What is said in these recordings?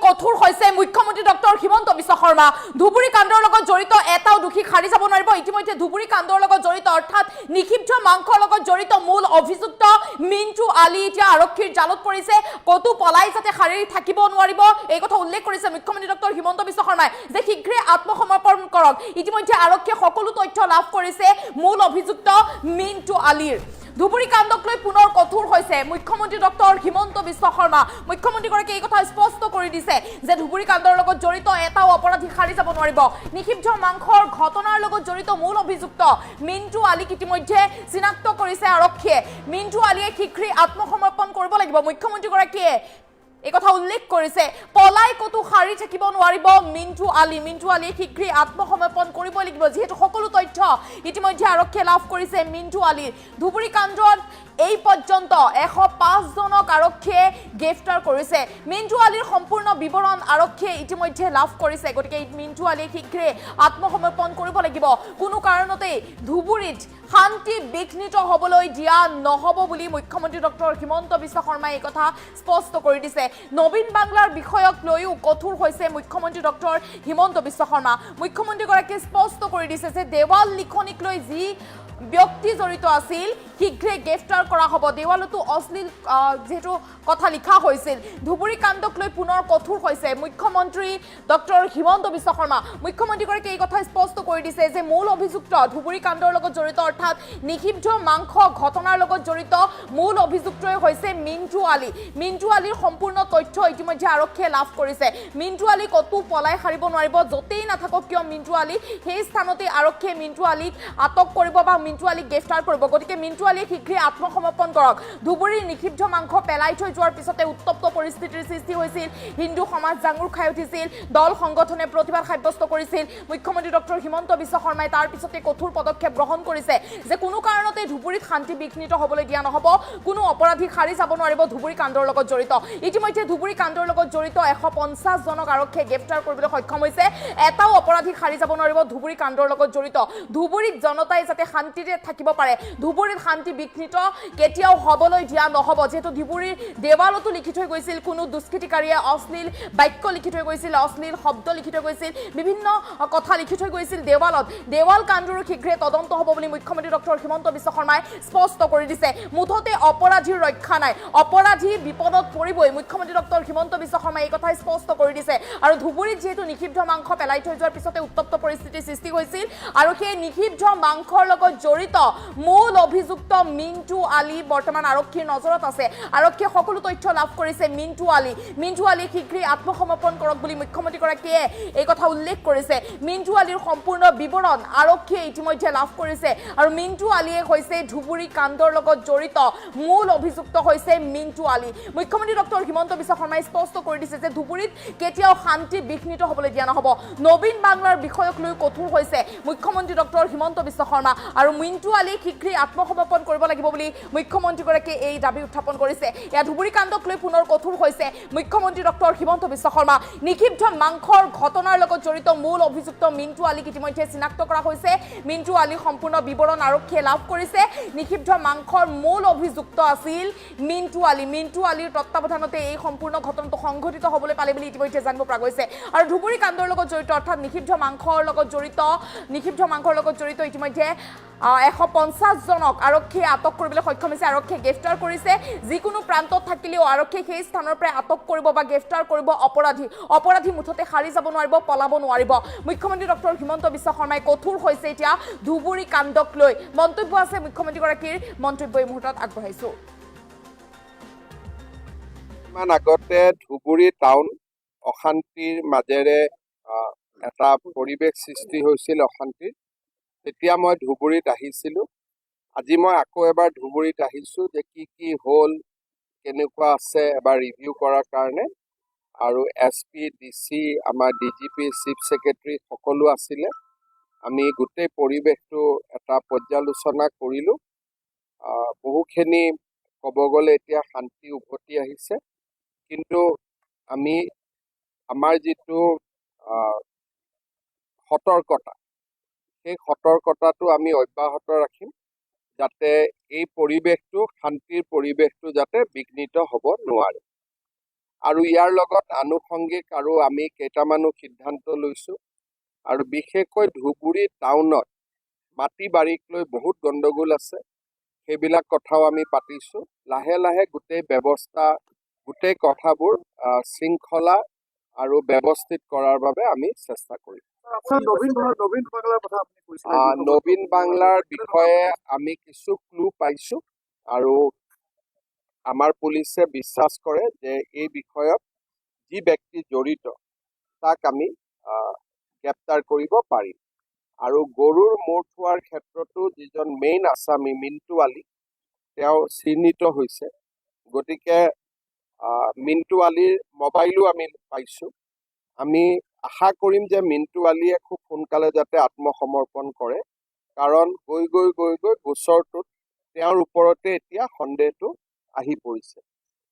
কঠোৰ হৈছে মুখ্যমন্ত্ৰী ডক্টৰ হিমন্ত বিশ্ব শৰ্মা ধুবুৰী কাণ্ডৰ লগত জড়িত এটাও দোষী খাৰি যাব নোৱাৰিব ইতিমধ্যে ধুবুৰী কাণ্ডৰ লগত জড়িত অৰ্থাৎ নিক্ষিপ্ত মাংসৰ লগত জড়িত মূল অভিযুক্ত মিন্টু আলী এতিয়া আৰক্ষীৰ জালত পৰিছে কতো পলাই যাতে খাৰি থাকিব নোৱাৰিব এই কথা উল্লেখ কৰিছে মুখ্যমন্ত্ৰী ডক্টৰ হিমন্ত বিশ্ব শৰ্মাই যে শীঘ্ৰে আত্মসমৰ্পণ কৰক ইতিমধ্যে আৰক্ষীয়ে সকলো তথ্য লাভ কৰিছে মূল অভিযুক্ত মিন্টু আলীৰ ধুবুৰী কাণ্ডক লৈ পুনৰ কঠোৰ হৈছে মুখ্যমন্ত্ৰী ডক্টৰ হিমন্ত বিশ্ব শৰ্মা মুখ্যমন্ত্ৰীগৰাকীয়ে এই কথা স্পষ্ট কৰি দিছে যে ধুবুৰী কাণ্ডৰ লগত জড়িত এটাও অপৰাধী খাৰি যাব নোৱাৰিব নিক্ষিপ্ত মাংসৰ ঘটনাৰ লগত জড়িত মূল অভিযুক্ত মিন্টু আলীক ইতিমধ্যে চিনাক্ত কৰিছে আৰক্ষীয়ে মিন্টু আলীয়ে শীঘ্ৰে আত্মসমৰ্পণ কৰিব লাগিব মুখ্যমন্ত্ৰীগৰাকীয়ে এই কথা উল্লেখ কৰিছে পলাই কতো খাৰি থাকিব নোৱাৰিব মিন্টু আলীয়ে শীঘ্ৰে আত্মসমৰ্পণ কৰিব লাগিব যেহেতু সকলো তথ্য ইতিমধ্যে আৰক্ষীয়ে লাভ কৰিছে মিন্টু আলীৰ ধুবুৰী কাণ্ডত এই পৰ্যন্ত 105 জনক আৰক্ষীয়ে গ্ৰেফতাৰ কৰিছে মিন্টু আলীৰ সম্পূৰ্ণ বিৱৰণ আৰক্ষীয়ে ইতিমধ্যে লাভ কৰিছে গতিকে মিন্টু আলীয়ে শীঘ্ৰে আত্মসমৰ্পণ কৰিব লাগিব কোনো কাৰণতে ধুবুৰীত শান্তি বিঘ্নিত হ'বলৈ দিয়া নহ'ব বুলি মুখ্যমন্ত্ৰী ডক্টৰ হিমন্ত বিশ্ব শৰ্মাই এই কথা স্পষ্ট কৰি দিছে নবীন বাংলাৰ বিষয়ক লৈও কঠোৰ হৈছে মুখ্যমন্ত্ৰী ডক্টৰ হিমন্ত বিশ্ব শৰ্মা মুখ্যমন্ত্ৰীগৰাকীয়ে স্পষ্ট কৰি দিছে যে দেৱাল লিখনিক লৈ যি ব্যক্তি জড়িত আছিল শীঘ্ৰে গ্ৰেফতাৰ কৰা হ'ব দেৱালতো অশ্লীল যেহেতু কথা লিখা হৈছিল ধুবুৰী কাণ্ডক লৈ পুনৰ কঠোৰ হৈছে মুখ্যমন্ত্ৰী ডক্টৰ হিমন্ত বিশ্ব শৰ্মা মুখ্যমন্ত্ৰীগৰাকীয়ে এই কথা স্পষ্ট কৰি দিছে যে মূল অভিযুক্ত ধুবুৰী কাণ্ডৰ লগত জড়িত অৰ্থাৎ নিক্ষিপ্ত মাংস ঘটনাৰ লগত জড়িত মূল অভিযুক্তই হৈছে মিন্টু আলীৰ সম্পূৰ্ণ তথ্য ইতিমধ্যে আৰক্ষীয়ে লাভ কৰিছে মিন্টু আলী কতো পলাই সাৰিব নোৱাৰিব য'তেই নাথাকক কিয় মিন্টু আলী সেই স্থানতে আৰক্ষীয়ে মিন্টু আলীক আটক কৰিব বা মিন্টু আলীক গ্ৰেফতাৰ কৰিব গতিকে মিন্টু আলীয়ে শীঘ্ৰে আত্মসমৰ্পণ কৰক ধুবুৰীৰ নিক্ষিপ্ত মাংস পেলাই থৈ যোৱাৰ পিছতে উত্তপ্ত পৰিস্থিতিৰ সৃষ্টি হৈছিল হিন্দু সমাজ জাঙুৰ খাই উঠিছিল দল সংগঠনে প্ৰতিবাদ সাব্যস্ত কৰিছিল মুখ্যমন্ত্ৰী ডক্টৰ হিমন্ত বিশ্ব শৰ্মাই তাৰ পিছতে কঠোৰ পদক্ষেপ গ্ৰহণ কৰিছে যে কোনো কাৰণতে ধুবুৰীত শান্তি বিঘ্নিত হ'বলৈ দিয়া নহ'ব কোনো অপৰাধী খাৰি যাব নোৱাৰিব ধুবুৰী কাণ্ডৰ লগত জড়িত ইতিমধ্যে ধুবুৰী কাণ্ডৰ লগত জড়িত 150 জনক আৰক্ষীয়ে গ্ৰেফতাৰ কৰিবলৈ সক্ষম হৈছে এটাও অপৰাধী খাৰি যাব নোৱাৰিব ধুবুৰী কাণ্ডৰ লগত জড়িত ধুবুৰীত জনতাই যাতে শান্তিৰে থাকিব পাৰে ধুবুৰীত শান্তি বিঘ্নিত কেতিয়াও হ'বলৈ দিয়া নহ'ব যেহেতু ধুবুৰীৰ দেৱালতো লিখি থৈ গৈছিল কোনো দুষ্কৃতিকাৰীয়ে অশ্লীল বাক্য লিখি থৈ গৈছিল অশ্লীল শব্দ লিখি থৈ গৈছিল বিভিন্ন কথা লিখি থৈ গৈছিল দেৱাল কাণ্ডৰো শীঘ্ৰে তদন্ত হ'ব বুলি মুখ্যমন্ত্ৰী ডক্টৰ হিমন্ত বিশ্ব শৰ্মাই স্পষ্ট কৰি দিছে মুঠতে অপৰাধীৰ ৰক্ষা নাই অপৰাধী বিপদত পৰিবই মুখ্যমন্ত্ৰী ডক্টৰ হিমন্ত বিশ্ব শৰ্মাই এই কথা স্পষ্ট কৰি দিছে আৰু ধুবুৰীত যেহেতু নিক্ষিপ্ত মাংস পেলাই থৈ যোৱাৰ পিছতে উত্তপ্ত পৰিস্থিতিৰ সৃষ্টি হৈছিল আৰু সেই নিক্ষিপ্ত মাংসৰ লগত জড়িত মূল অভিযুক্ত মিন্টু আলী বৰ্তমান আৰক্ষীৰ নজৰত আছে আৰক্ষীয়ে সকলো তথ্য লাভ কৰিছে মিন্টু আলী শীঘ্ৰে আত্মসমৰ্পণ কৰক বুলি মুখ্যমন্ত্ৰীগৰাকীয়ে এই কথা উল্লেখ কৰিছে মিন্টু আলীৰ সম্পূৰ্ণ বিৱৰণ আৰক্ষীয়ে ইতিমধ্যে লাভ কৰিছে আৰু মিন্টু আলীয়ে হৈছে ধুবুৰী কাণ্ডৰ লগত জড়িত মূল অভিযুক্ত হৈছে মিন্টু আলী মুখ্যমন্ত্ৰী ডক্টৰ হিমন্ত বিশ্ব শৰ্মাই স্পষ্ট কৰি দিছে যে ধুবুৰীত কেতিয়াও শান্তি বিঘ্নিত হ'বলৈ দিয়া নহ'ব নবীন বাংলাৰ বিষয়ক লৈ কঠোৰ হৈছে মুখ্যমন্ত্ৰী ডক্টৰ হিমন্ত বিশ্ব শৰ্মা আৰু মিন্টু আলী শীঘ্ৰে আত্মসমৰ্পণ কৰিব লাগিব বুলি মুখ্যমন্ত্ৰীগৰাকীয়ে এই দাবী উত্থাপন কৰিছে এয়া ধুবুৰী কাণ্ডক লৈ পুনৰ কঠোৰ হৈছে মুখ্যমন্ত্ৰী ডক্টৰ হিমন্ত বিশ্ব শৰ্মা নিক্ষিপ্ত মাংসৰ ঘটনাৰ লগত জড়িত মূল অভিযুক্ত মিন্টু আলীক ইতিমধ্যে চিনাক্ত কৰা হৈছে মিন্টু আলীৰ সম্পূৰ্ণ বিৱৰণ আৰক্ষীয়ে লাভ কৰিছে নিক্ষিপ্ত মাংসৰ মূল অভিযুক্ত আছিল মিন্টু আলীৰ তত্ত্বাৱধানতে এই সম্পূৰ্ণ ঘটনাটো সংঘটিত হ'বলৈ পালে বুলি ইতিমধ্যে জানিব পৰা গৈছে আৰু ধুবুৰী কাণ্ডৰ লগত জড়িত অৰ্থাৎ নিক্ষিপ্ত মাংসৰ লগত জড়িত ইতিমধ্যে 150 জনক আৰক্ষীয়ে আটক কৰিবলৈ সক্ষম হৈছে আৰক্ষীয়ে গ্ৰেফতাৰ কৰিছে যিকোনো প্ৰান্তত থাকিলেও আৰক্ষীয়ে সেই স্থানৰ পৰা আটক কৰিব বা গ্ৰেফতাৰ কৰিব অপৰাধী মুঠতে সাৰি যাব নোৱাৰিব পলাব নোৱাৰিব মুখ্যমন্ত্ৰী ডক্টৰ হিমন্ত বিশ্ব শৰ্মাই কঠোৰ হৈছে এতিয়া ধুবুৰী কাণ্ডক লৈ মন্তব্য আছে মুখ্যমন্ত্ৰীগৰাকীৰ মন্তব্য এই মুহূৰ্তত আগবঢ়াইছো মান আগতে ধুবুৰী টাউন অশান্তিৰ মাজেৰে এটা পৰিৱেশ সৃষ্টি হৈছিল অশান্তিৰ তেতিয়া মই ধুবুৰীত আহিছিলোঁ আজি মই আকৌ এবাৰ ধুবুৰীত আহিছোঁ যে কি হ'ল কেনেকুৱা আছে এবাৰ ৰিভিউ কৰাৰ কাৰণে আৰু SP DC আমাৰ DGP চিফ ছেক্ৰেটাৰী সকলো আছিলে আমি গোটেই পৰিৱেশটো এটা পৰ্যালোচনা কৰিলোঁ বহুখিনি ক'ব গ'লে এতিয়া শান্তি উভতি আহিছে কিন্তু আমি আমাৰ যিটো সতৰ্কতা সেই সতৰ্কতাটো আমি অব্যাহত ৰাখিম যাতে এই পৰিৱেশটো শান্তিৰ পৰিৱেশটো যাতে বিঘ্নিত হ'ব নোৱাৰে আৰু ইয়াৰ লগত আনুষংগিক আৰু আমি কেইটামানো সিদ্ধান্ত লৈছোঁ আৰু বিশেষকৈ ধুবুৰী টাউনত মাটি বাৰীক লৈ বহুত গণ্ডগোল আছে সেইবিলাক কথাও আমি পাতিছোঁ লাহে লাহে গোটেই ব্যৱস্থা গোটেই কথাবোৰ শৃংখলা আৰু ব্যৱস্থিত কৰাৰ বাবে আমি চেষ্টা কৰিম নবীন বাংলাৰ বিষয়ে আমি কিছু ক্লু পাইছোঁ আৰু আমাৰ পুলিচে বিশ্বাস কৰে যে এই বিষয়ত যি ব্যক্তি জড়িত তাক আমি গ্ৰেপ্তাৰ কৰিব পাৰিম আৰু গৰুৰ মূৰ থোৱাৰ ক্ষেত্ৰতো যিজন মেইন আছামী মিণ্টু আলী তেওঁ চিহ্নিত হৈছে গতিকে মিণ্টু আলীৰ মোবাইলো আমি পাইছোঁ আমি আশা কৰিম যে মিণ্টু আলীয়ে খুব সোনকালে যাতে আত্মসমৰ্পণ কৰে কাৰণ গৈ গোচৰটোত তেওঁৰ ওপৰতে এতিয়া সন্দেহটো আহি পৰিছে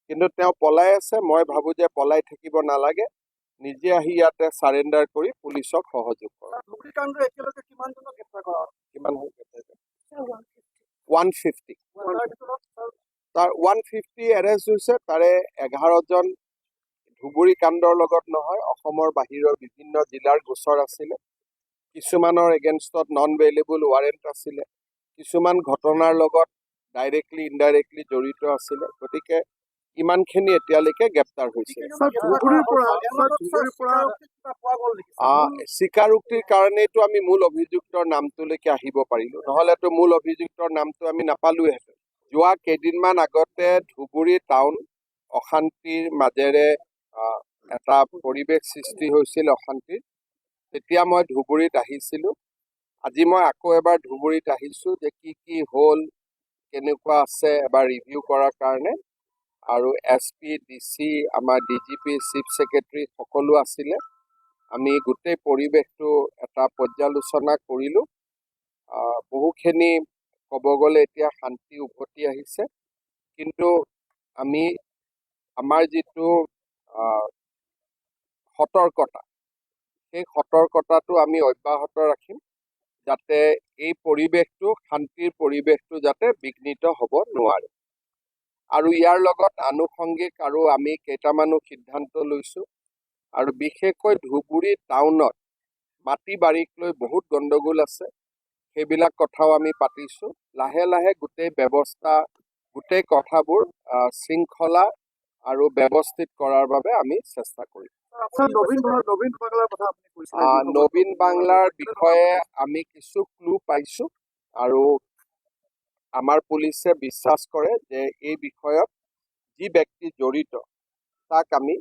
কিন্তু তেওঁ পলাই আছে মই ভাবোঁ যে পলাই থাকিব নালাগে নিজে আহি ইয়াতে চাৰেণ্ডাৰ কৰি পুলিচক সহযোগ কৰক কিমান 150 তাৰ 150 এৰেষ্ট হৈছে তাৰে 11জন ধুবুৰী কাণ্ডৰ লগত নহয় অসমৰ বাহিৰৰ বিভিন্ন জিলাৰ গোচৰ আছিলে কিছুমানৰ এগেইনষ্টত নন ভেইলেবল ৱাৰেণ্ট আছিলে কিছুমান ঘটনাৰ লগত ডাইৰেক্টলি ইনডাইৰেক্টলি জড়িত আছিলে গতিকে ইমানখিনি এতিয়ালৈকে গ্ৰেপ্তাৰ হৈছে স্বীকাৰোক্তিৰ কাৰণেইতো আমি মূল অভিযুক্তৰ নামটোলৈকে আহিব পাৰিলোঁ নহ'লেতো মূল অভিযুক্তৰ নামটো আমি নাপালোহেঁতেন যোৱা কেইদিনমান আগতে ধুবুৰী টাউন অশান্তিৰ মাজেৰে এটা পৰিৱেশ সৃষ্টি হৈছিল অশান্তিৰ তেতিয়া মই ধুবুৰীত আহিছিলোঁ আজি মই আকৌ এবাৰ ধুবুৰীত আহিছোঁ যে কি হ'ল কেনেকুৱা আছে এবাৰ ৰিভিউ কৰাৰ কাৰণে আৰু SP DC আমাৰ DGP চিফ ছেক্ৰেটাৰী সকলো আছিলে আমি গোটেই পৰিৱেশটো এটা পৰ্যালোচনা কৰিলোঁ বহুখিনি ক'ব গ'লে এতিয়া শান্তি উভতি আহিছে কিন্তু আমি আমাৰ যিটো সতৰ্কতা সেই সতৰ্কতাটো আমি অব্যাহত ৰাখিম যাতে এই পৰিৱেশটো শান্তিৰ পৰিৱেশটো যাতে বিঘ্নিত হ'ব নোৱাৰে আৰু ইয়াৰ লগত আনুষংগিক আৰু আমি কেইটামানো সিদ্ধান্ত লৈছোঁ আৰু বিশেষকৈ ধুবুৰী টাউনত মাটি বাৰীক লৈ বহুত গণ্ডগোল আছে সেইবিলাক কথাও আমি পাতিছোঁ লাহে লাহে গোটেই ব্যৱস্থা গোটেই কথাবোৰ শৃংখলা আৰু ব্যৱস্থিত কৰাৰ বাবে আমি চেষ্টা কৰিম নবীন বাংলাৰ বিষয়ে আমি কিছু ক্লু পাইছোঁ আৰু আমাৰ পুলিচে বিশ্বাস কৰে যে এই বিষয়ত যি ব্যক্তি জড়িত তাক আমি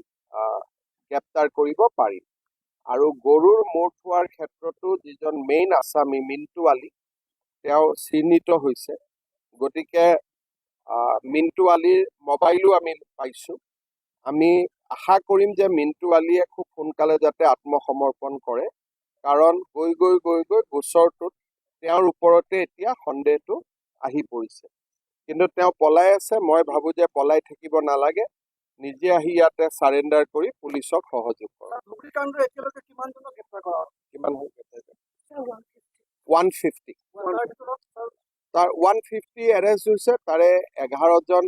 গ্ৰেপ্তাৰ কৰিব পাৰিম আৰু গৰুৰ মূৰ থোৱাৰ ক্ষেত্ৰতো যিজন মেইন আছামী মিণ্টু আলী তেওঁ চিহ্নিত হৈছে গতিকে মিণ্টু আলীৰ মোবাইলো আমি পাইছোঁ আমি আশা কৰিম যে মিণ্টু আলীয়ে খুব সোনকালে যাতে আত্মসমৰ্পণ কৰে কাৰণ গৈ গোচৰটোত তেওঁৰ ওপৰতে এতিয়া সন্দেহটো আহি পৰিছে কিন্তু তেওঁ পলাই আছে মই ভাবোঁ যে পলাই থাকিব নালাগে নিজে আহি ইয়াতে চাৰেণ্ডাৰ কৰি পুলিচক সহযোগ কৰক কিমান 150 তাৰ 150 এৰেষ্ট হৈছে তাৰে 11জন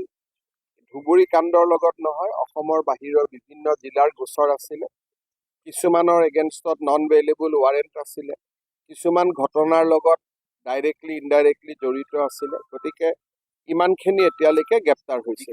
ধুবুৰী কাণ্ডৰ লগত নহয় অসমৰ বাহিৰৰ বিভিন্ন জিলাৰ গোচৰ আছিলে কিছুমানৰ এগেইনষ্টত নন ভেইলেবল ৱাৰেণ্ট আছিলে কিছুমান ঘটনাৰ লগত ডাইৰেক্টলি ইনডাইৰেক্টলি জড়িত আছিলে গতিকে ইমানখিনি এতিয়ালৈকে গ্ৰেপ্তাৰ হৈছে